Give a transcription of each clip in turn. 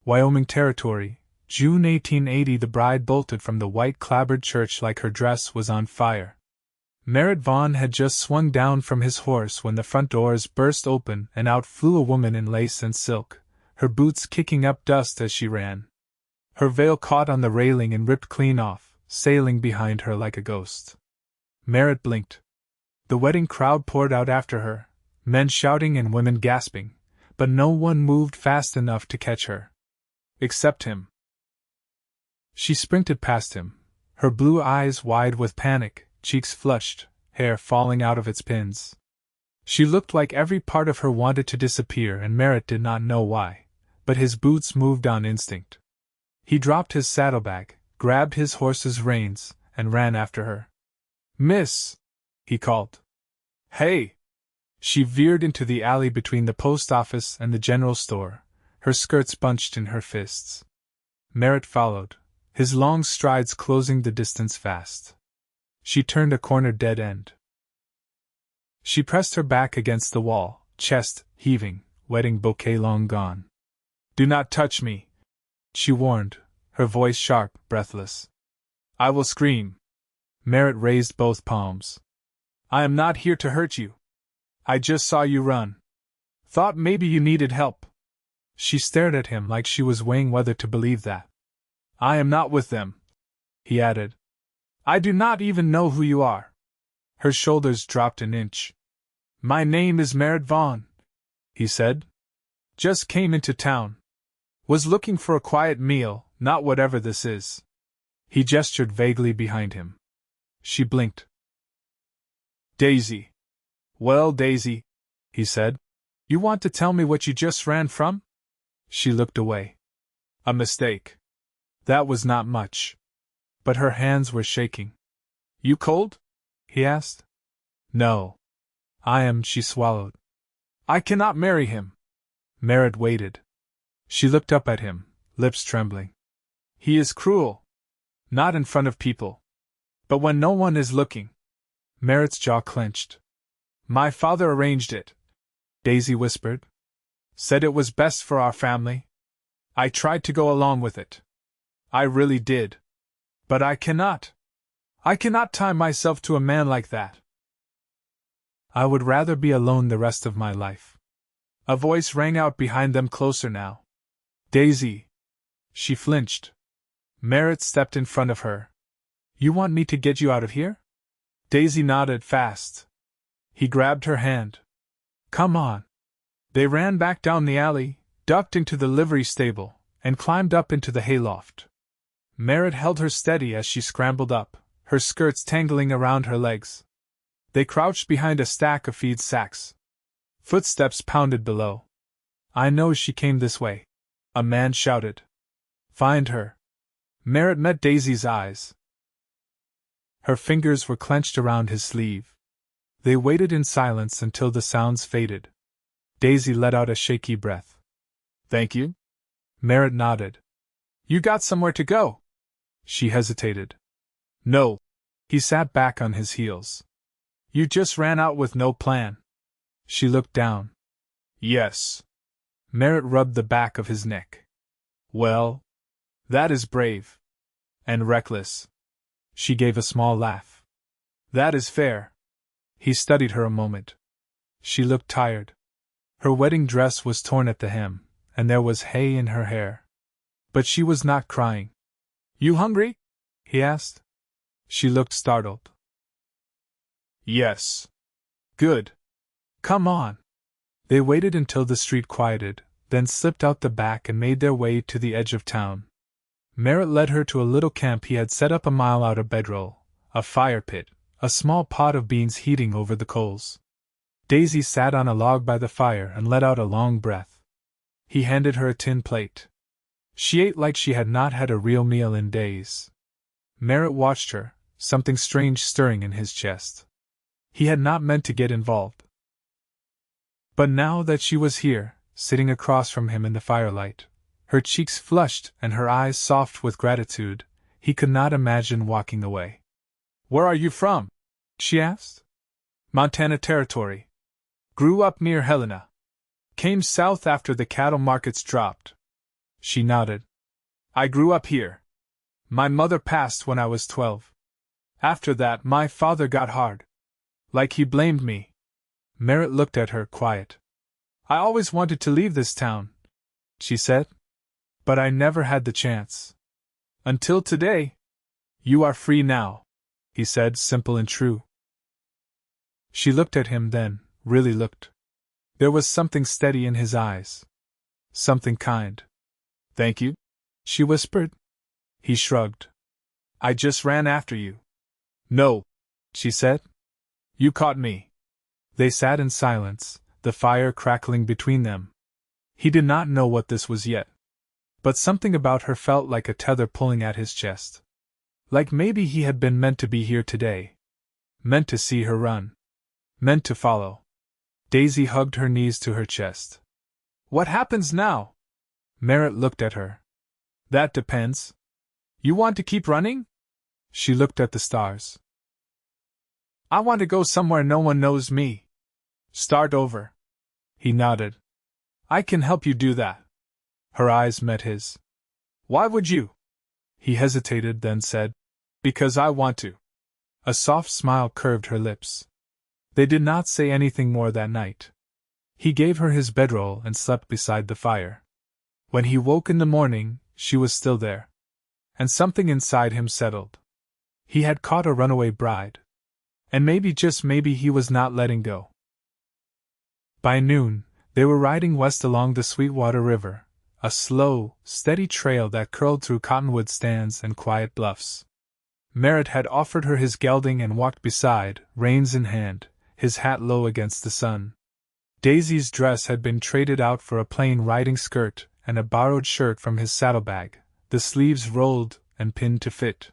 Wyoming Territory, June 1880. The bride bolted from the white-clapboard church like her dress was on fire. Merritt Vaughn had just swung down from his horse when the front doors burst open and out flew a woman in lace and silk, her boots kicking up dust as she ran. Her veil caught on the railing and ripped clean off, sailing behind her like a ghost. Merritt blinked. The wedding crowd poured out after her, men shouting and women gasping, but no one moved fast enough to catch her. Except him. She sprinted past him, her blue eyes wide with panic, cheeks flushed, hair falling out of its pins. She looked like every part of her wanted to disappear, and Merritt did not know why, but his boots moved on instinct. He dropped his saddlebag, grabbed his horse's reins, and ran after her. "Miss!" he called. "Hey!" She veered into the alley between the post office and the general store, her skirts bunched in her fists. Merritt followed, his long strides closing the distance fast. She turned a corner dead end. She pressed her back against the wall, chest heaving, wedding bouquet long gone. "Do not touch me," she warned, her voice sharp, breathless. "I will scream." Merritt raised both palms. "I am not here to hurt you. I just saw you run. Thought maybe you needed help." She stared at him like she was weighing whether to believe that. "I am not with them," he added. "I do not even know who you are." Her shoulders dropped an inch. "My name is Merritt Vaughn," he said. "Just came into town. Was looking for a quiet meal, not whatever this is." He gestured vaguely behind him. She blinked. "Daisy." "Well, Daisy," he said, "you want to tell me what you just ran from?" She looked away. "A mistake." That was not much. But her hands were shaking. "You cold?" he asked. "No. I am," she swallowed. "I cannot marry him." Merritt waited. She looked up at him, lips trembling. "He is cruel. Not in front of people. But when no one is looking." Merritt's jaw clenched. "My father arranged it," Daisy whispered. "Said it was best for our family. I tried to go along with it. I really did. But I cannot. I cannot tie myself to a man like that. I would rather be alone the rest of my life." A voice rang out behind them, closer now. "Daisy." She flinched. Merritt stepped in front of her. "You want me to get you out of here?" Daisy nodded fast. He grabbed her hand. "Come on." They ran back down the alley, ducked into the livery stable, and climbed up into the hayloft. Merritt held her steady as she scrambled up, her skirts tangling around her legs. They crouched behind a stack of feed sacks. Footsteps pounded below. "I know she came this way," a man shouted. "Find her." Merritt met Daisy's eyes. Her fingers were clenched around his sleeve. They waited in silence until the sounds faded. Daisy let out a shaky breath. "Thank you?" Merritt nodded. "You got somewhere to go?" She hesitated. "No." He sat back on his heels. "You just ran out with no plan." She looked down. "Yes." Merritt rubbed the back of his neck. "Well, that is brave. And reckless." She gave a small laugh. "That is fair." He studied her a moment. She looked tired. Her wedding dress was torn at the hem, and there was hay in her hair. But she was not crying. "You hungry?" he asked. She looked startled. "Yes." "Good. Come on." They waited until the street quieted, then slipped out the back and made their way to the edge of town. Merritt led her to a little camp he had set up a mile out of bedroll, a fire pit, a small pot of beans heating over the coals. Daisy sat on a log by the fire and let out a long breath. He handed her a tin plate. She ate like she had not had a real meal in days. Merritt watched her, something strange stirring in his chest. He had not meant to get involved. But now that she was here, sitting across from him in the firelight, her cheeks flushed and her eyes soft with gratitude, he could not imagine walking away. "Where are you from?" she asked. "Montana Territory. Grew up near Helena. Came south after the cattle markets dropped." She nodded. I grew up here. My mother passed when I was 12. After that, my father got hard. Like he blamed me. Merritt looked at her, quiet. I always wanted to leave this town, she said. But I never had the chance. Until today. You are free now, he said, simple and true. She looked at him then, really looked. There was something steady in his eyes. Something kind. Thank you, she whispered. He shrugged. I just ran after you. No, she said. You caught me. They sat in silence, the fire crackling between them. He did not know what this was yet. But something about her felt like a tether pulling at his chest. Like maybe he had been meant to be here today. Meant to see her run. Meant to follow. Daisy hugged her knees to her chest. What happens now? Merritt looked at her. That depends. You want to keep running? She looked at the stars. I want to go somewhere no one knows me. Start over. He nodded. I can help you do that. Her eyes met his. Why would you? He hesitated, then said, Because I want to. A soft smile curved her lips. They did not say anything more that night. He gave her his bedroll and slept beside the fire. When he woke in the morning, she was still there. And something inside him settled. He had caught a runaway bride. And maybe, just maybe, he was not letting go. By noon, they were riding west along the Sweetwater River, a slow, steady trail that curled through cottonwood stands and quiet bluffs. Merritt had offered her his gelding and walked beside, reins in hand, his hat low against the sun. Daisy's dress had been traded out for a plain riding skirt and a borrowed shirt from his saddlebag, the sleeves rolled and pinned to fit.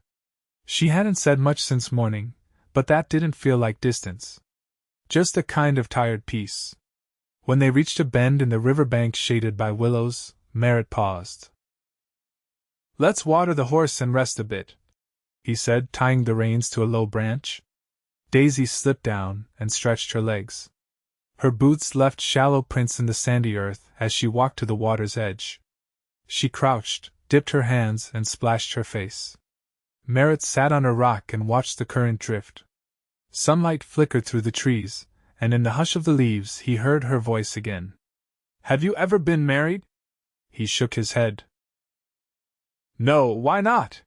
She hadn't said much since morning, but that didn't feel like distance. Just a kind of tired peace. When they reached a bend in the river bank shaded by willows, Merritt paused. Let's water the horse and rest a bit, he said, tying the reins to a low branch. Daisy slipped down and stretched her legs. Her boots left shallow prints in the sandy earth as she walked to the water's edge. She crouched, dipped her hands, and splashed her face. Merritt sat on a rock and watched the current drift. Sunlight flickered through the trees, and in the hush of the leaves he heard her voice again. Have you ever been married? He shook his head. No, why not?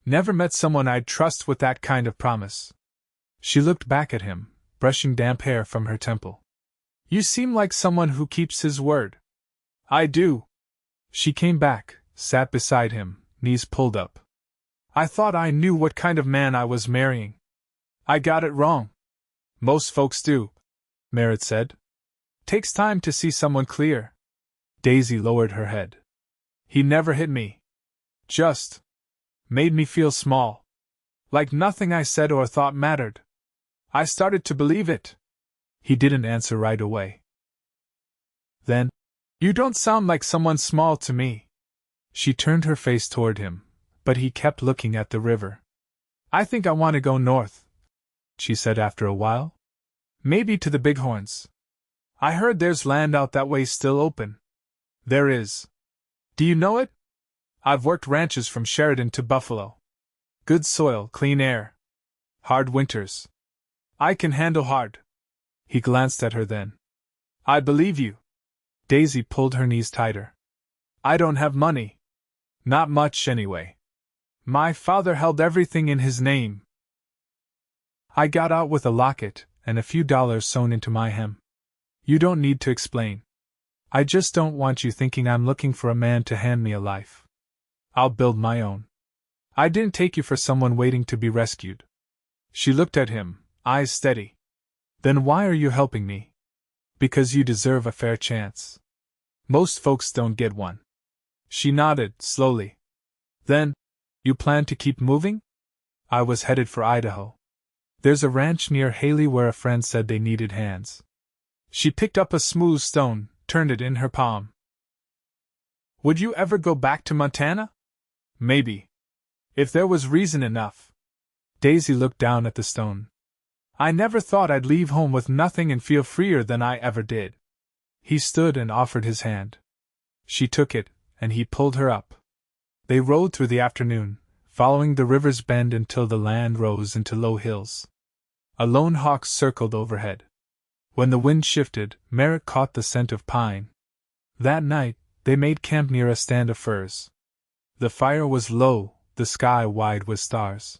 Never met someone I'd trust with that kind of promise. She looked back at him, brushing damp hair from her temple. You seem like someone who keeps his word. I do. She came back, sat beside him, knees pulled up. I thought I knew what kind of man I was marrying. I got it wrong. Most folks do, Merritt said. Takes time to see someone clear. Daisy lowered her head. He never hit me. Just made me feel small. Like nothing I said or thought mattered. I started to believe it. He didn't answer right away. Then, you don't sound like someone small to me. She turned her face toward him, but he kept looking at the river. I think I want to go north, she said after a while. Maybe to the Bighorns. I heard there's land out that way still open. There is. Do you know it? I've worked ranches from Sheridan to Buffalo. Good soil, clean air. Hard winters. I can handle hard. He glanced at her then. I believe you. Daisy pulled her knees tighter. I don't have money. Not much, anyway. My father held everything in his name. I got out with a locket and a few dollars sewn into my hem. You don't need to explain. I just don't want you thinking I'm looking for a man to hand me a life. I'll build my own. I didn't take you for someone waiting to be rescued. She looked at him, eyes steady. Then why are you helping me? Because you deserve a fair chance. Most folks don't get one. She nodded, slowly. Then, you plan to keep moving? I was headed for Idaho. There's a ranch near Haley where a friend said they needed hands. She picked up a smooth stone, turned it in her palm. Would you ever go back to Montana? Maybe. If there was reason enough. Daisy looked down at the stone. I never thought I'd leave home with nothing and feel freer than I ever did. He stood and offered his hand. She took it, and he pulled her up. They rode through the afternoon, following the river's bend until the land rose into low hills. A lone hawk circled overhead. When the wind shifted, Merritt caught the scent of pine. That night, they made camp near a stand of firs. The fire was low, the sky wide with stars.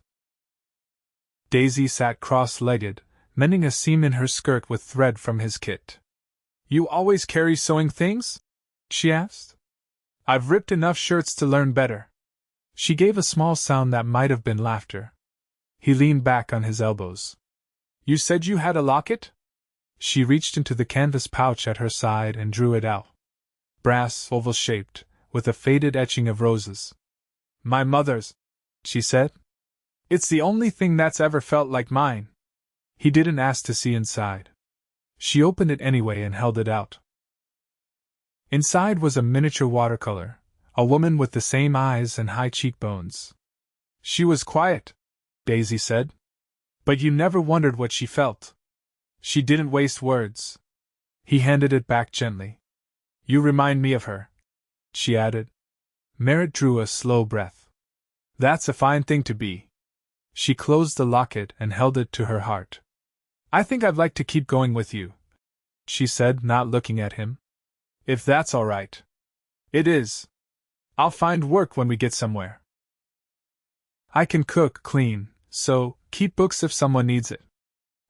Daisy sat cross-legged, mending a seam in her skirt with thread from his kit. "You always carry sewing things?" she asked. "I've ripped enough shirts to learn better." She gave a small sound that might have been laughter. He leaned back on his elbows. "You said you had a locket?" She reached into the canvas pouch at her side and drew it out. Brass, oval-shaped, with a faded etching of roses. "My mother's," she said. "It's the only thing that's ever felt like mine." He didn't ask to see inside. She opened it anyway and held it out. Inside was a miniature watercolor, a woman with the same eyes and high cheekbones. "She was quiet," Daisy said. "But you never wondered what she felt. She didn't waste words." He handed it back gently. "You remind me of her," she added. Merritt drew a slow breath. "That's a fine thing to be." She closed the locket and held it to her heart. "I think I'd like to keep going with you," she said, not looking at him. "If that's all right." "It is. I'll find work when we get somewhere. I can cook, clean, sew, keep books if someone needs it.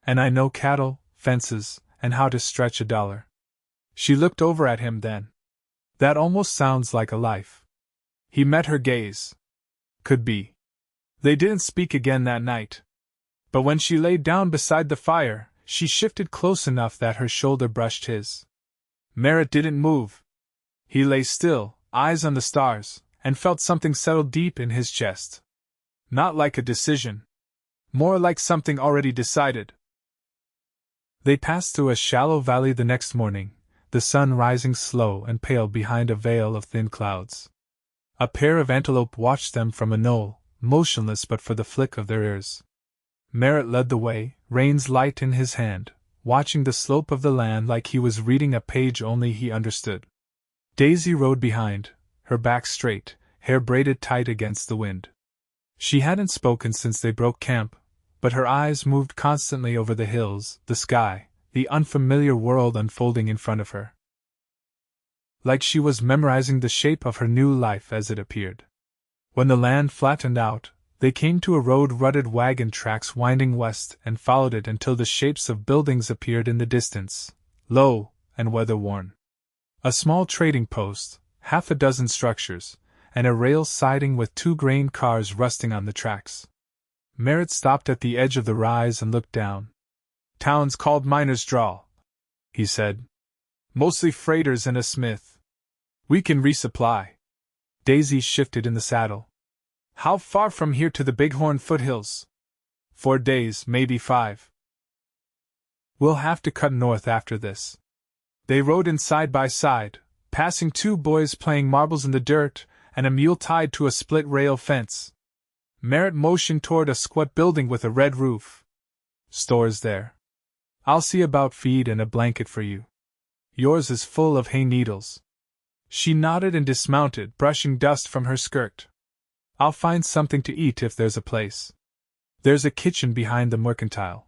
And I know cattle, fences, and how to stretch $1. She looked over at him then. "That almost sounds like a life." He met her gaze. "Could be." They didn't speak again that night. But when she lay down beside the fire, she shifted close enough that her shoulder brushed his. Merritt didn't move. He lay still, eyes on the stars, and felt something settle deep in his chest. Not like a decision. More like something already decided. They passed through a shallow valley the next morning, the sun rising slow and pale behind a veil of thin clouds. A pair of antelope watched them from a knoll, motionless but for the flick of their ears. Merritt led the way, reins light in his hand, watching the slope of the land like he was reading a page only he understood. Daisy rode behind, her back straight, hair braided tight against the wind. She hadn't spoken since they broke camp, but her eyes moved constantly over the hills, the sky, the unfamiliar world unfolding in front of her. Like she was memorizing the shape of her new life as it appeared. When the land flattened out, they came to a road rutted wagon tracks winding west and followed it until the shapes of buildings appeared in the distance, low and weather-worn. A small trading post, half a dozen structures, and a rail siding with 2 grain cars rusting on the tracks. Merritt stopped at the edge of the rise and looked down. "Town's called Miner's Draw," he said. "Mostly freighters and a smith. We can resupply." Daisy shifted in the saddle. "How far from here to the Bighorn foothills?" 4 days, maybe 5. "We'll have to cut north after this." They rode in side by side, passing 2 boys playing marbles in the dirt, and a mule tied to a split-rail fence. Merritt motioned toward a squat building with a red roof. "Stores there. I'll see about feed and a blanket for you. Yours is full of hay needles." She nodded and dismounted, brushing dust from her skirt. "I'll find something to eat if there's a place. There's a kitchen behind the mercantile.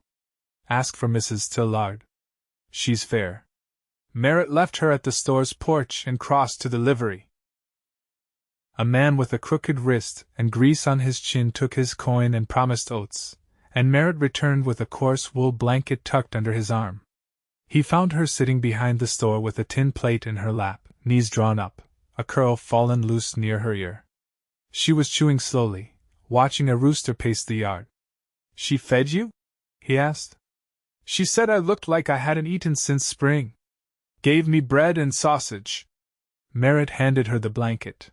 Ask for Mrs. Tillard. She's fair." Merritt left her at the store's porch and crossed to the livery. A man with a crooked wrist and grease on his chin took his coin and promised oats, and Merritt returned with a coarse wool blanket tucked under his arm. He found her sitting behind the store with a tin plate in her lap, knees drawn up, a curl fallen loose near her ear. She was chewing slowly, watching a rooster pace the yard. "She fed you?" he asked. "She said I looked like I hadn't eaten since spring. Gave me bread and sausage." Merritt handed her the blanket.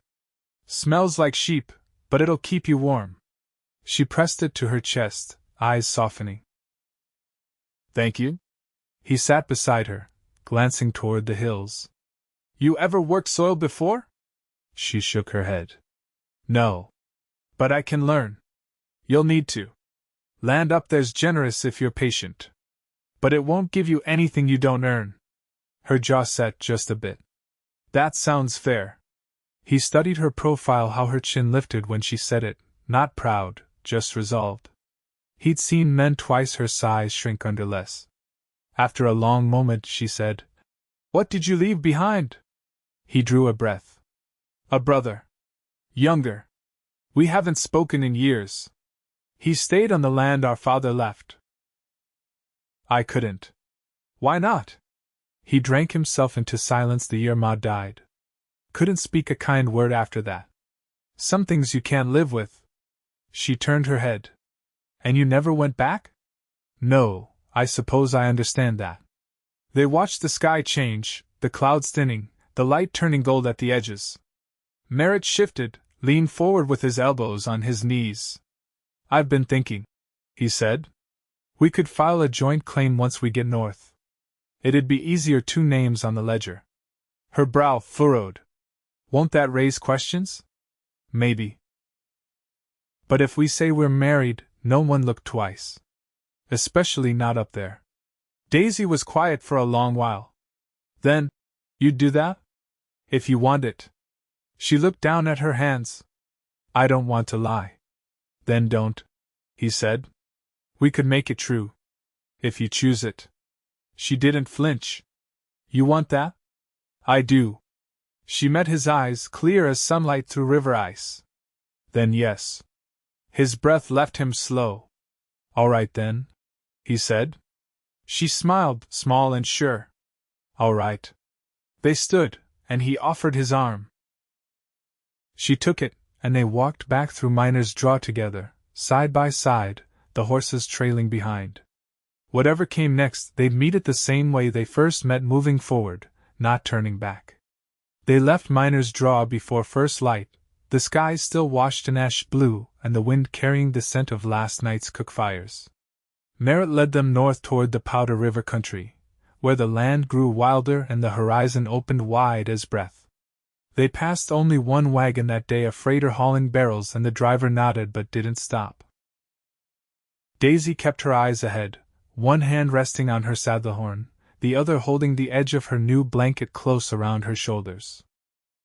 "Smells like sheep, but it'll keep you warm." She pressed it to her chest, eyes softening. "Thank you." He sat beside her, glancing toward the hills. "You ever worked soil before?" She shook her head. "No. But I can learn. You'll need to. Land up there's generous if you're patient. But it won't give you anything you don't earn." Her jaw set just a bit. "That sounds fair." He studied her profile, how her chin lifted when she said it, not proud, just resolved. He'd seen men twice her size shrink under less. After a long moment, she said, "What did you leave behind?" He drew a breath. "A brother. Younger. We haven't spoken in years. He stayed on the land our father left." I couldn't. "Why not?" He drank himself into silence the year Ma died. Couldn't speak a kind word after that. "Some things you can't live with." She turned her head. "And you never went back?" "No, I suppose I understand that." They watched the sky change, the clouds thinning, the light turning gold at the edges. Merritt shifted, leaned forward with his elbows on his knees. "I've been thinking," he said. "We could file a joint claim once we get north. It'd be easier, 2 names on the ledger." Her brow furrowed. "Won't that raise questions?" "Maybe. But if we say we're married, no one look twice. Especially not up there." Daisy was quiet for a long while. "Then, you'd do that? If you want it." She looked down at her hands. "I don't want to lie." "Then don't," he said. "We could make it true. If you choose it." She didn't flinch. "You want that?" "I do." She met his eyes, clear as sunlight through river ice. "Then yes." His breath left him slow. "All right then," he said. She smiled, small and sure. "All right." They stood, and he offered his arm. She took it, and they walked back through Miner's Draw together, side by side, the horses trailing behind. Whatever came next, they'd meet it the same way they first met, moving forward, not turning back. They left Miner's Draw before first light, the sky still washed in ash blue and the wind carrying the scent of last night's cook fires. Merritt led them north toward the Powder River country, where the land grew wilder and the horizon opened wide as breath. They passed only one wagon that day, a freighter hauling barrels, and the driver nodded but didn't stop. Daisy kept her eyes ahead, one hand resting on her saddle horn, the other holding the edge of her new blanket close around her shoulders.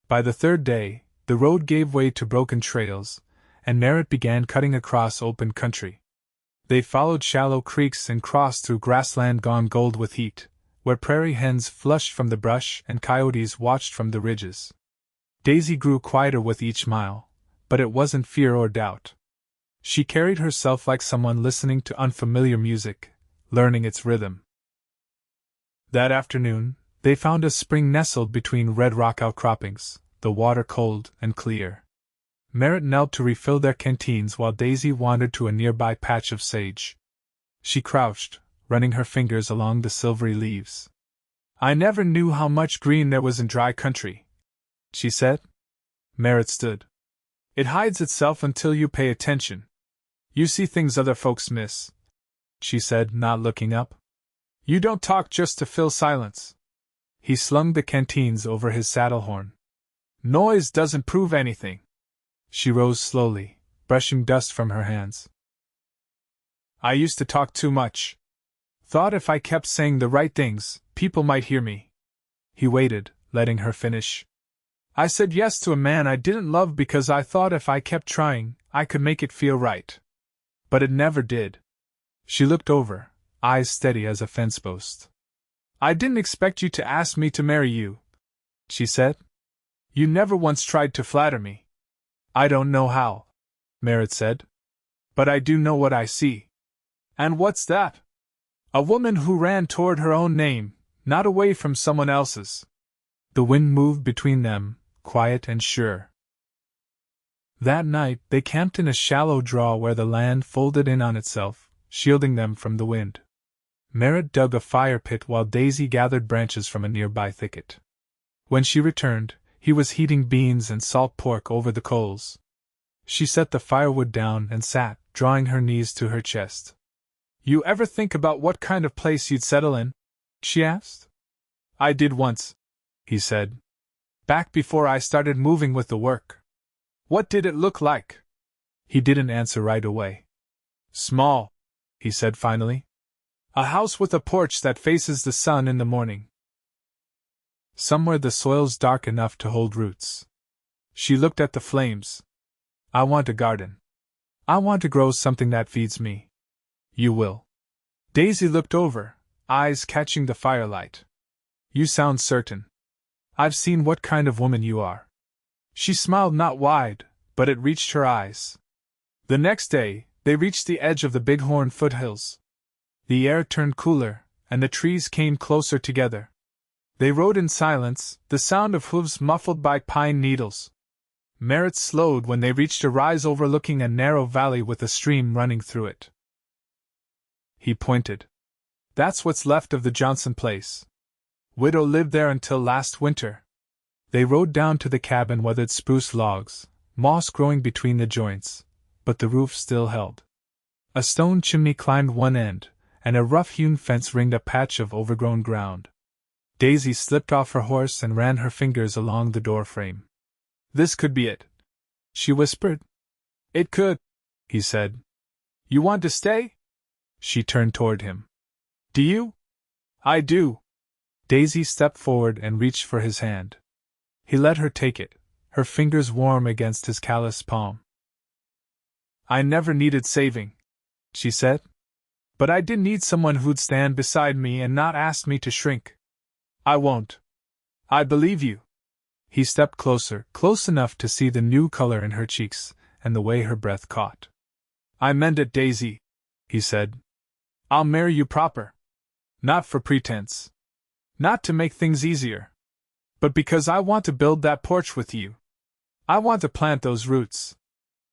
By the third day, the road gave way to broken trails, and Merritt began cutting across open country. They followed shallow creeks and crossed through grassland gone gold with heat, where prairie hens flushed from the brush and coyotes watched from the ridges. Daisy grew quieter with each mile, but it wasn't fear or doubt. She carried herself like someone listening to unfamiliar music, learning its rhythm. That afternoon, they found a spring nestled between red rock outcroppings, the water cold and clear. Merritt knelt to refill their canteens while Daisy wandered to a nearby patch of sage. She crouched, running her fingers along the silvery leaves. "I never knew how much green there was in dry country," she said. Merritt stood. "It hides itself until you pay attention. You see things other folks miss," she said, not looking up. "You don't talk just to fill silence." He slung the canteens over his saddle horn. "Noise doesn't prove anything." She rose slowly, brushing dust from her hands. "I used to talk too much. Thought if I kept saying the right things, people might hear me." He waited, letting her finish. "I said yes to a man I didn't love because I thought if I kept trying, I could make it feel right. But it never did." She looked over, eyes steady as a fence post. "I didn't expect you to ask me to marry you," she said. "You never once tried to flatter me." "I don't know how," Merritt said. "But I do know what I see." "And what's that?" "A woman who ran toward her own name, not away from someone else's." The wind moved between them, quiet and sure. That night, they camped in a shallow draw where the land folded in on itself, shielding them from the wind. Merritt dug a fire pit while Daisy gathered branches from a nearby thicket. When she returned, he was heating beans and salt pork over the coals. She set the firewood down and sat, drawing her knees to her chest. "You ever think about what kind of place you'd settle in?" she asked. "I did once," he said. "Back before I started moving with the work." "What did it look like?" He didn't answer right away. "Small," he said finally. "A house with a porch that faces the sun in the morning. Somewhere the soil's dark enough to hold roots. She looked at the flames. I want a garden. I want to grow something that feeds me. You will. Daisy looked over, eyes catching the firelight. You sound certain. I've seen what kind of woman you are. She smiled not wide, but it reached her eyes. The next day, they reached the edge of the Bighorn foothills. The air turned cooler, and the trees came closer together. They rode in silence, the sound of hooves muffled by pine needles. Merritt slowed when they reached a rise overlooking a narrow valley with a stream running through it. He pointed. That's what's left of the Johnson place. Widow lived there until last winter. They rode down to the cabin, weathered spruce logs, moss growing between the joints, but the roof still held. A stone chimney climbed one end, and a rough-hewn fence ringed a patch of overgrown ground. Daisy slipped off her horse and ran her fingers along the doorframe. This could be it, she whispered. It could, he said. You want to stay? She turned toward him. Do you? I do. Daisy stepped forward and reached for his hand. He let her take it, her fingers warm against his calloused palm. I never needed saving, she said. But I did need someone who'd stand beside me and not ask me to shrink. I won't. I believe you. He stepped closer, close enough to see the new color in her cheeks and the way her breath caught. I meant it, Daisy, he said. I'll marry you proper. Not for pretense. Not to make things easier. But because I want to build that porch with you. I want to plant those roots.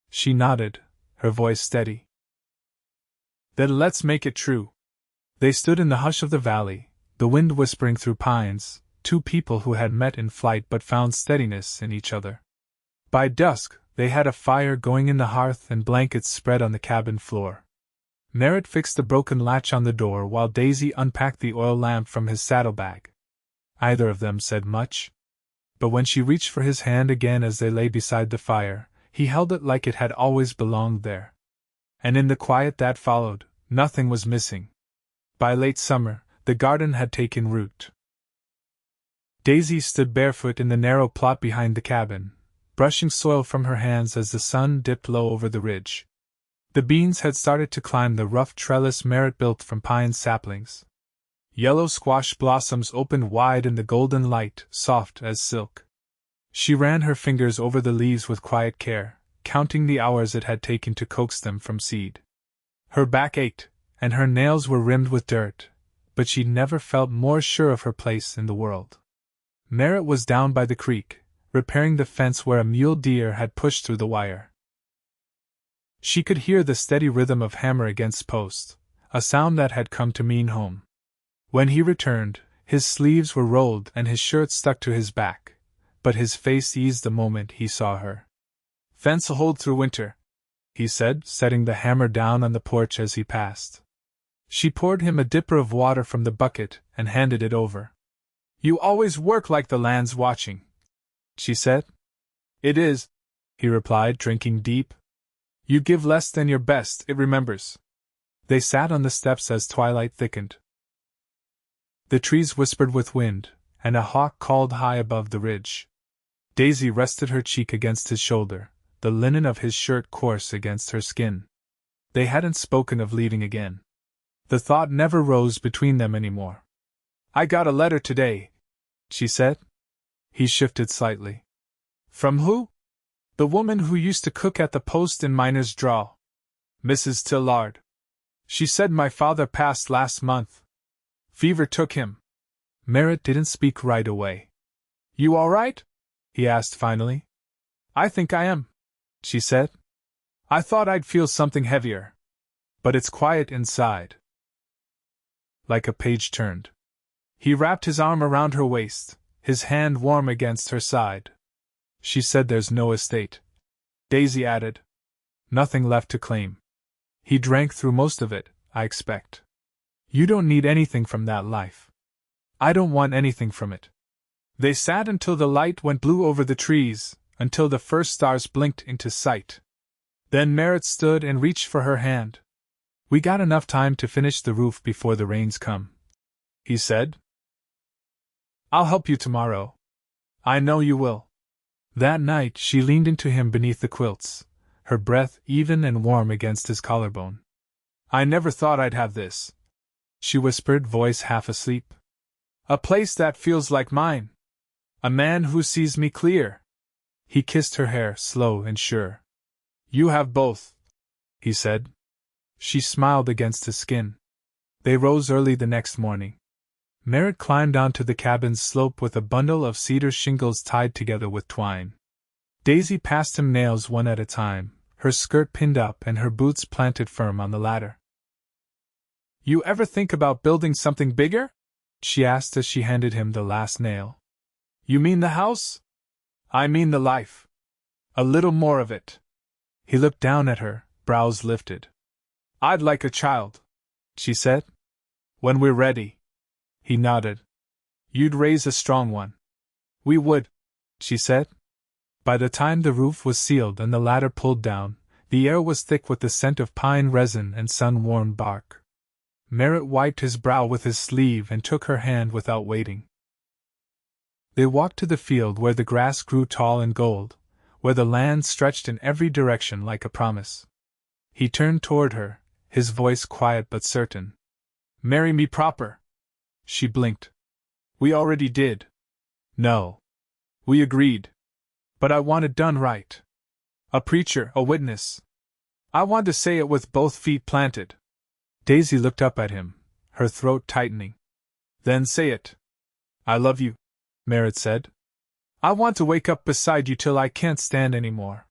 She nodded, her voice steady. Then let's make it true. They stood in the hush of the valley, the wind whispering through pines, two people who had met in flight but found steadiness in each other. By dusk, they had a fire going in the hearth and blankets spread on the cabin floor. Merritt fixed the broken latch on the door while Daisy unpacked the oil lamp from his saddlebag. Either of them said much. But when she reached for his hand again as they lay beside the fire, he held it like it had always belonged there. And in the quiet that followed, nothing was missing. By late summer, the garden had taken root. Daisy stood barefoot in the narrow plot behind the cabin, brushing soil from her hands as the sun dipped low over the ridge. The beans had started to climb the rough trellis Merritt built from pine saplings. Yellow squash blossoms opened wide in the golden light, soft as silk. She ran her fingers over the leaves with quiet care, counting the hours it had taken to coax them from seed. Her back ached, and her nails were rimmed with dirt, but she never felt more sure of her place in the world. Merritt was down by the creek, repairing the fence where a mule deer had pushed through the wire. She could hear the steady rhythm of hammer against post, a sound that had come to mean home. When he returned, his sleeves were rolled and his shirt stuck to his back, but his face eased the moment he saw her. Fence'll hold through winter, he said, setting the hammer down on the porch as he passed. She poured him a dipper of water from the bucket and handed it over. You always work like the land's watching, she said. It is, he replied, drinking deep. You give less than your best, it remembers. They sat on the steps as twilight thickened. The trees whispered with wind, and a hawk called high above the ridge. Daisy rested her cheek against his shoulder, the linen of his shirt coarse against her skin. They hadn't spoken of leaving again. The thought never rose between them anymore. I got a letter today, she said. He shifted slightly. From who? The woman who used to cook at the post in Miner's Draw. Mrs. Tillard. She said my father passed last month. Fever took him. Merritt didn't speak right away. You all right? He asked finally. I think I am, she said. I thought I'd feel something heavier. But it's quiet inside. Like a page turned. He wrapped his arm around her waist, his hand warm against her side. She said there's no estate. Daisy added. Nothing left to claim. He drank through most of it, I expect. You don't need anything from that life. I don't want anything from it. They sat until the light went blue over the trees, until the first stars blinked into sight. Then Merritt stood and reached for her hand. We got enough time to finish the roof before the rains come, he said. I'll help you tomorrow. I know you will. That night she leaned into him beneath the quilts, her breath even and warm against his collarbone. "I never thought I'd have this," she whispered, voice half asleep. "A place that feels like mine. A man who sees me clear." He kissed her hair, slow and sure. "You have both," he said. She smiled against his skin. They rose early the next morning. Merritt climbed onto the cabin's slope with a bundle of cedar shingles tied together with twine. Daisy passed him nails one at a time, her skirt pinned up and her boots planted firm on the ladder. "You ever think about building something bigger?" she asked as she handed him the last nail. "You mean the house?" "I mean the life. A little more of it." He looked down at her, brows lifted. "I'd like a child," she said. "When we're ready." He nodded. "You'd raise a strong one." "We would," she said. By the time the roof was sealed and the ladder pulled down, the air was thick with the scent of pine resin and sun-warmed bark. Merritt wiped his brow with his sleeve and took her hand without waiting. They walked to the field where the grass grew tall and gold, where the land stretched in every direction like a promise. He turned toward her, his voice quiet but certain. "Marry me proper." She blinked. "We already did." "No. We agreed. But I want it done right. A preacher, a witness. I want to say it with both feet planted." Daisy looked up at him, her throat tightening. "Then say it." "I love you," Merritt said. "I want to wake up beside you till I can't stand any more.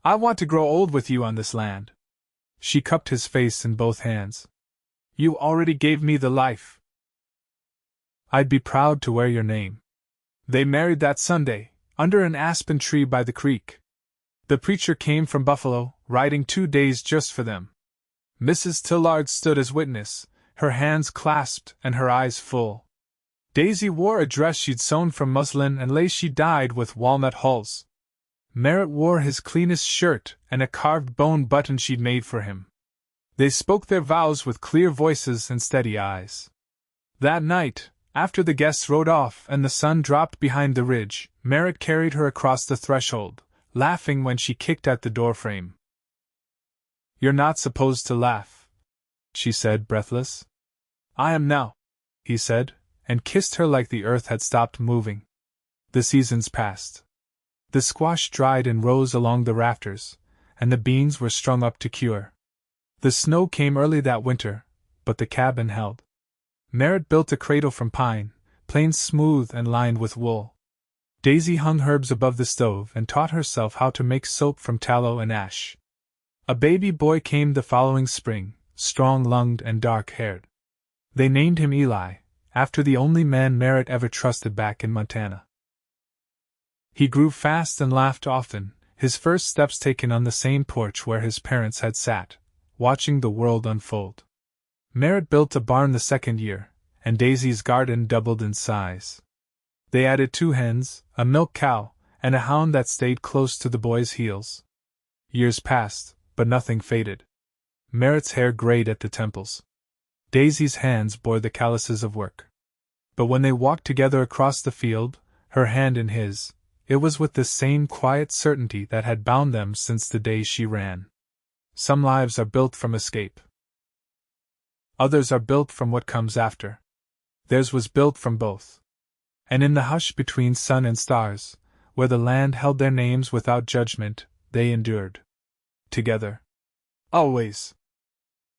I want to grow old with you on this land." She cupped his face in both hands. "You already gave me the life. I'd be proud to wear your name." They married that Sunday, under an aspen tree by the creek. The preacher came from Buffalo, riding 2 days just for them. Mrs. Tillard stood as witness, her hands clasped and her eyes full. Daisy wore a dress she'd sewn from muslin and lace she dyed with walnut hulls. Merritt wore his cleanest shirt and a carved bone button she'd made for him. They spoke their vows with clear voices and steady eyes. That night, after the guests rode off and the sun dropped behind the ridge, Merritt carried her across the threshold, laughing when she kicked at the doorframe. "You're not supposed to laugh," she said, breathless. "I am now," he said, and kissed her like the earth had stopped moving. The seasons passed. The squash dried and rose along the rafters, and the beans were strung up to cure. The snow came early that winter, but the cabin held. Merritt built a cradle from pine, planed smooth and lined with wool. Daisy hung herbs above the stove and taught herself how to make soap from tallow and ash. A baby boy came the following spring, strong-lunged and dark-haired. They named him Eli, after the only man Merritt ever trusted back in Montana. He grew fast and laughed often, his first steps taken on the same porch where his parents had sat, watching the world unfold. Merritt built a barn the second year, and Daisy's garden doubled in size. They added 2 hens, a milk cow, and a hound that stayed close to the boy's heels. Years passed, but nothing faded. Merritt's hair grayed at the temples. Daisy's hands bore the calluses of work. But when they walked together across the field, her hand in his, it was with the same quiet certainty that had bound them since the day she ran. Some lives are built from escape. Others are built from what comes after. Theirs was built from both. And in the hush between sun and stars, where the land held their names without judgment, they endured. Together. Always.